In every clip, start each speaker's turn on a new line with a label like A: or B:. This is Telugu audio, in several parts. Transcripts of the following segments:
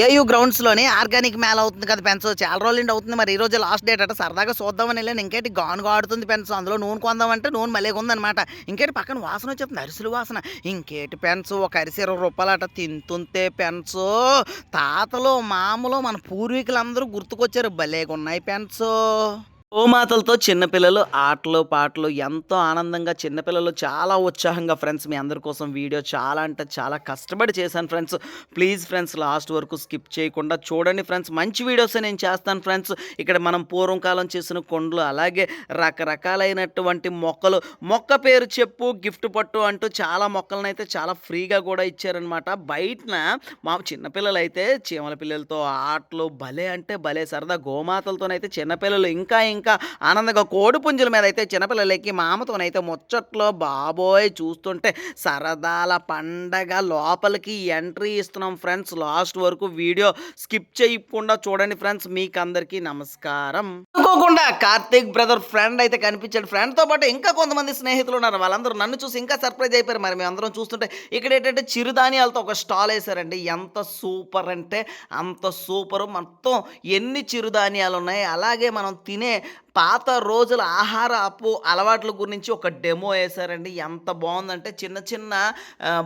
A: ఏయూ గ్రౌండ్స్‌లోని ఆర్గానిక్ మేళ అవుతుంది కదా పెన్స్. చాలా రోజులనుండి అవుతుంది. మరి ఈ రోజే లాస్ట్ డేట్ అట. సరదాగా చూద్దామని ఎళ్ళాను. ఇంకేటి గానుగ ఆడుతుంది పెన్స్. అందులో నూనె కొందామంటే నూనె భలేగుందనమాట. ఇంకేటి పక్కన వాసన వచ్చేస్తుంది. అరిసెల వాసన. ఇంకేటి పెన్స్ ఒక అరిసె రూ. 20 తింటుంటే పెన్సు తాతలు, మామలు మన పూర్వీకులందరూ గుర్తుకొచ్చారు. భలేగున్నాయి పెన్సు. గోమాతలతో చిన్నపిల్లలు ఆటలు, పాటలు ఎంతో ఆనందంగా చిన్నపిల్లలు చాలా ఉత్సాహంగా ఫ్రెండ్స్ మీ అందరి కోసం వీడియో చాలా అంటే చాలా కష్టపడి చేశాను ఫ్రెండ్స్. ప్లీజ్ ఫ్రెండ్స్ లాస్ట్ వరకు స్కిప్ చేయకుండా చూడండి ఫ్రెండ్స్. మంచి వీడియోసే నేను చేస్తాను ఫ్రెండ్స్. ఇక్కడ మనం పూర్వం కాలం చేసిన కొండలు అలాగే రకరకాలైనటువంటి మొక్కలు, మొక్క పేరు చెప్పు గిఫ్ట్ పట్టు అంటూ చాలా మొక్కలనైతే చాలా ఫ్రీగా కూడా ఇచ్చారనమాట. బయటన మా చిన్నపిల్లలైతే చీమల పిల్లలతో ఆటలు భలే అంటే భలే సరదా. గోమాతలతోనైతే చిన్నపిల్లలు ఇంకా ఇంకా ఆనందంగా కోడిపుంజుల మీద అయితే చిన్నపిల్లలకి మామతోనైతే ముచ్చట్లో బాబోయ్ చూస్తుంటే సరదాల పండగ. లోపలికి ఎంట్రీ ఇస్తున్నాం ఫ్రెండ్స్. లాస్ట్ వరకు వీడియో స్కిప్ చేయకుండా చూడండి ఫ్రెండ్స్. మీకు అందరికీ నమస్కారం. అనుకోకుండా కార్తీక్ బ్రదర్ ఫ్రెండ్ అయితే కనిపించాడు. ఫ్రెండ్తో పాటు ఇంకా కొంతమంది స్నేహితులు ఉన్నారు. వాళ్ళందరూ నన్ను చూసి ఇంకా సర్ప్రైజ్ అయిపోయారు. మరి మేము అందరం చూస్తుంటే ఇక్కడ ఏంటంటే చిరుధాన్యాలతో ఒక స్టాల్ వేశారండి. ఎంత సూపర్ అంటే అంత సూపరు. మొత్తం ఎన్ని చిరుధాన్యాలు ఉన్నాయి అలాగే మనం తినే పాత రోజుల ఆహారపు అలవాట్ల గురించి ఒక డెమో వేశారండి. ఎంత బాగుందంటే చిన్న చిన్న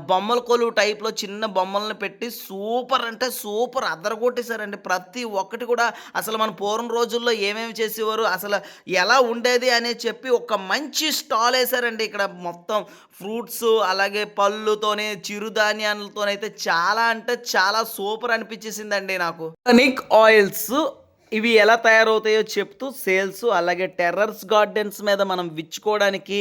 A: బొమ్మల కొలువు టైప్లో చిన్న బొమ్మలను పెట్టి సూపర్ అంటే సూపర్ అదరగొట్టేశారండి. ప్రతి ఒక్కటి కూడా అసలు మన పూర్వం రోజుల్లో ఏమేమి చేసేవారు అసలు ఎలా ఉండేది అని చెప్పి ఒక మంచి స్టాల్ వేశారండి. ఇక్కడ మొత్తం ఫ్రూట్స్ అలాగే పళ్ళుతోనే చిరుధాన్యాలతోనైతే చాలా అంటే చాలా సూపర్ అనిపించేసిందండి నాకు. నిక్ ఆయిల్స్ ఇవి ఎలా తయారవుతాయో చెప్తూ సేల్స్ అలాగే టెర్రస్ గార్డెన్స్ మీద మనం విచ్చుకోవడానికి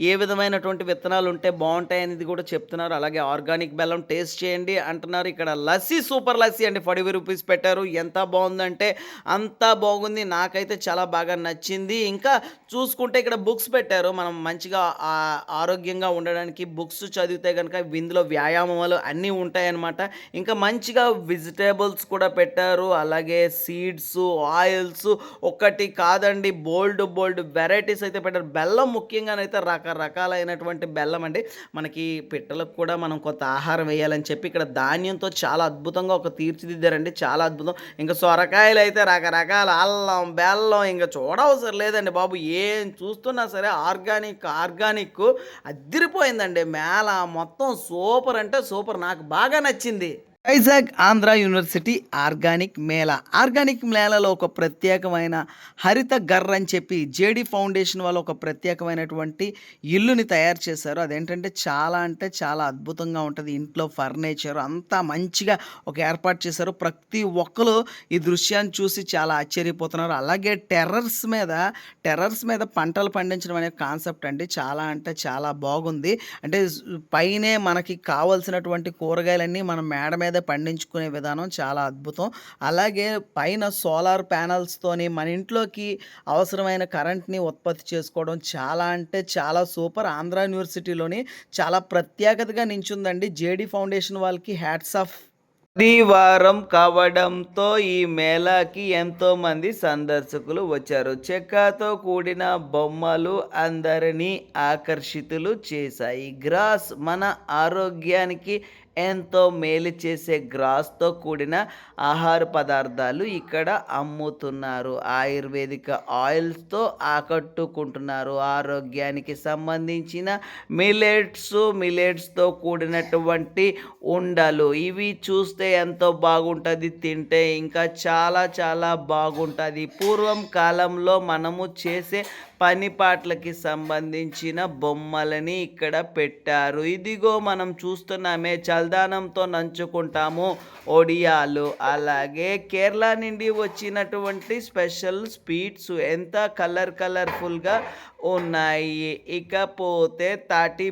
A: ఏ విధమైనటువంటి విత్తనాలు ఉంటే బాగుంటాయి అనేది కూడా చెప్తున్నారు. అలాగే ఆర్గానిక్ బెల్లం టేస్ట్ చేయండి అంటున్నారు. ఇక్కడ లస్సీ సూపర్ లస్సీ అండి 45 రూపీస్ పెట్టారు. ఎంత బాగుందంటే అంతా బాగుంది. నాకైతే చాలా బాగా నచ్చింది. ఇంకా చూసుకుంటే ఇక్కడ బుక్స్ పెట్టారు. మనం మంచిగా ఆరోగ్యంగా ఉండడానికి బుక్స్ చదివితే కనుక ఇందులో వ్యాయామాలు అన్నీ ఉంటాయన్నమాట. ఇంకా మంచిగా వెజిటేబుల్స్ కూడా పెట్టారు. అలాగే సీడ్స్ ఆయిల్స్ ఒకటి కాదండి బోల్డ్ వెరైటీస్ అయితే పెట్టారు. బెల్లం ముఖ్యంగానైతే రకరకాలైనటువంటి బెల్లం అండి. మనకి పిట్టలకు కూడా మనం కొంత ఆహారం వేయాలని చెప్పి ఇక్కడ ధాన్యంతో చాలా అద్భుతంగా ఒక తీర్చిదిద్దారండి. చాలా అద్భుతం. ఇంకా సొరకాయలు అయితే రకరకాల అల్లం బెల్లం ఇంకా చూడవసరం లేదండి బాబు. ఏం చూస్తున్నా సరే ఆర్గానిక్ అద్దిరిపోయిందండి. మేళ మొత్తం సూపర్ అంటే సూపర్. నాకు బాగా నచ్చింది. వైజాగ్ ఆంధ్ర యూనివర్సిటీ ఆర్గానిక్ మేళలో ఒక ప్రత్యేకమైన హరిత గర్ర అని చెప్పి జేడి ఫౌండేషన్ వాళ్ళు ఒక ప్రత్యేకమైనటువంటి ఇల్లుని తయారు చేశారు. అదేంటంటే చాలా అంటే చాలా అద్భుతంగా ఉంటుంది. ఇంట్లో ఫర్నిచర్ అంతా మంచిగా ఒక ఏర్పాటు చేశారు. ప్రతి ఒక్కరు ఈ దృశ్యాన్ని చూసి చాలా ఆశ్చర్యపోతున్నారు. అలాగే టెర్రర్స్ మీద పంటలు పండించడం అనే కాన్సెప్ట్ అండి. చాలా అంటే చాలా బాగుంది. అంటే పైనే మనకి కావలసినటువంటి కూరగాయలన్నీ మనం మేడ మీద పండించుకునే విధానం చాలా అద్భుతం. అలాగే పైన సోలార్ ప్యానల్స్తోని మన ఇంట్లోకి అవసరమైన కరెంట్ని ఉత్పత్తి చేసుకోవడం చాలా అంటే చాలా సూపర్. ఆంధ్ర యూనివర్సిటీలోని చాలా ప్రత్యేకతగా నించుందండి. జేడి ఫౌండేషన్ వాళ్ళకి హ్యాట్స్ ఆఫ్. ఆదివారం కావడంతో ఈ మేళాకి ఎంతోమంది సందర్శకులు వచ్చారు. చెక్కతో కూడిన బొమ్మలు అందరినీ ఆకర్షితులు చేశాయి. గ్రాస్ మన ఆరోగ్యానికి ఎంతో మేలు చేసే గ్రాస్తో కూడిన ఆహార పదార్థాలు ఇక్కడ అమ్ముతున్నారు. ఆయుర్వేదిక ఆయిల్స్తో ఆకట్టుకుంటున్నారు. ఆరోగ్యానికి సంబంధించిన మిలెట్స్తో కూడినటువంటి ఉండలు ఇవి చూస్తే ఎంతో బాగుంటుంది. తింటే ఇంకా చాలా చాలా బాగుంటుంది. పూర్వం కాలంలో మనము చేసే పనిపాట్లకి సంబంధించిన బొమ్మలని ఇక్కడ పెట్టారు. ఇదిగో మనం చూస్తున్నామే చల్దానంతో నంచుకుంటాము ఒడియాలు. అలాగే కేరళ నుండి వచ్చినటువంటి స్పెషల్ స్వీట్స్ ఎంత కలర్ఫుల్గా ఉన్నాయి. ఇకపోతే తాటి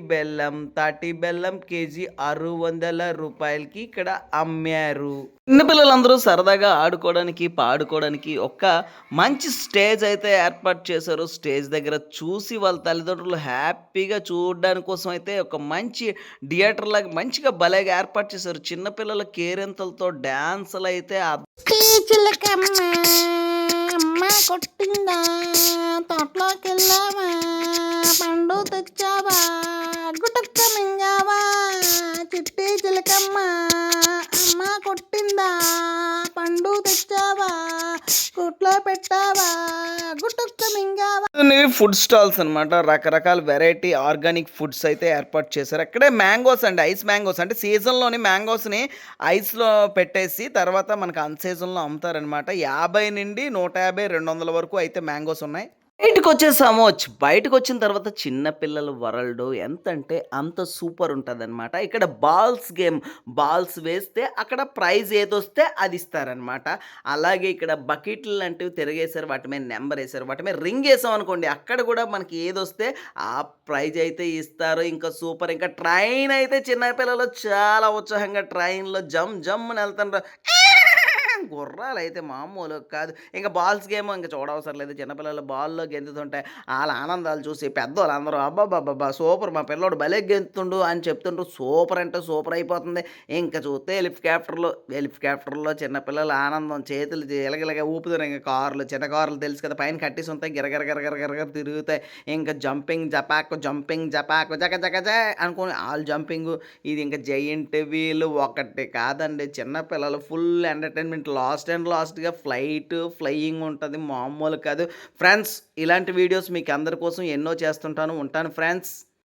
A: బెల్లం కేజీ 600 రూపాయలకి ఇక్కడ అమ్మారు. చిన్నపిల్లలందరూ సరదాగా ఆడుకోవడానికి పాడుకోవడానికి ఒక మంచి స్టేజ్ అయితే ఏర్పాటు చేశారు. స్టేజ్ దగ్గర చూసి వాళ్ళ తల్లిదండ్రులు హ్యాపీగా చూడడానికి కోసం అయితే ఒక మంచి థియేటర్ లాగా మంచిగా భలేగా ఏర్పాటు చేశారు. చిన్నపిల్లల కేరింతలతో డ్యాన్సులు అయితే కొట్టిందా తోటలోకి వెళ్ళావా పండు తెచ్చావా గుటక్క మింగావా చిట్టి చిలకమ్మ అమ్మ కొట్టిందా వచ్చిందా పండు తెచ్చావా గుట్లో పెట్టావా గుట్టుక్క మింగావా. ఫుడ్ స్టాల్స్ అన్నమాట. రకరకాల వెరైటీ ఆర్గానిక్ ఫుడ్స్ అయితే ఏర్పాటు చేశారు. అక్కడే మ్యాంగోస్ అండి, ఐస్ మ్యాంగోస్ అంటే సీజన్‌లోని మ్యాంగోస్‌ని ఐస్‌లో పెట్టేసి తర్వాత మనకు అన్ సీజన్‌లో అమ్ముతారనమాట. 50 నుండి 150, 200 వరకు అయితే మ్యాంగోస్ ఉన్నాయి. బయటకొచ్చేసాము. బయటకొచ్చిన తర్వాత చిన్న పిల్లల వరల్డ్ ఎంతంటే అంత సూపర్ ఉంటదనమాట. ఇక్కడ బాల్స్ గేమ్. బాల్స్ వేస్తే అక్కడ ప్రైజ్ ఏదొస్తే అది ఇస్తారనమాట. అలాగే ఇక్కడ బకెట్లు లాంటివి తిరగేశారు. వాటి మీద నంబరేశారు. వాటి మీద రింగ్ ఏసామనుకోండి అక్కడ కూడా మనకి ఏదొస్తే ఆ ప్రైజ్ అయితే ఇస్తారు. ఇంకా సూపర్. ఇంకా ట్రైన్ అయితే చిన్న పిల్లలు చాలా ఉత్సాహంగా ట్రైన్‌లో జమ్ ఎళ్తుండ్రు. గుర్రాలైతే మామూలుగా కాదు. ఇంక బాల్స్ గేమ్ ఇంక చూడవసరం లేదు. చిన్నపిల్లలు బాల్‌లో గెంతుతుంటే ఆళ్ళ ఆనందాలు చూసి పెద్దోళ్ళందరూ అబ్బబ్బబ్బబ్బా! సూపర్ మా పిల్లోడు భలే గెంతుతుండు అని చెప్తుండ్రు. సూపర్ అంటే సూపర్ అయిపోతుంది. ఇంక చూస్తే హెలికాప్టర్‌లో చిన్న పిల్లల ఆనందం చేతులు ఇలగ ఊపుతున్నారు. ఇంక కార్లు, చిన్న కార్లు తెలుసు కదా! పైన కట్టేసి ఉంటాయి. గిరగిర తిరుగుతాయి. ఇంక జంపింగ్ జపాకు జక జక జ అనుకోని ఆళ్ళు జంపింగు. ఇది ఇంక జెయింట్ వీల్ ఒకటి కాదండి. చిన్న పిల్లలు ఫుల్ ఎంటర్‌టైన్‌మెంట్ లాస్ట్‌గా ఫ్లయింగ్ ఉంటది. మామూలు కాదు. ఫ్రెండ్స్ ఇలాంటి వీడియోస్ మీకు అందరి కోసం ఎన్నో చేస్తుంటాను. ఉంటాను ఫ్రెండ్స్.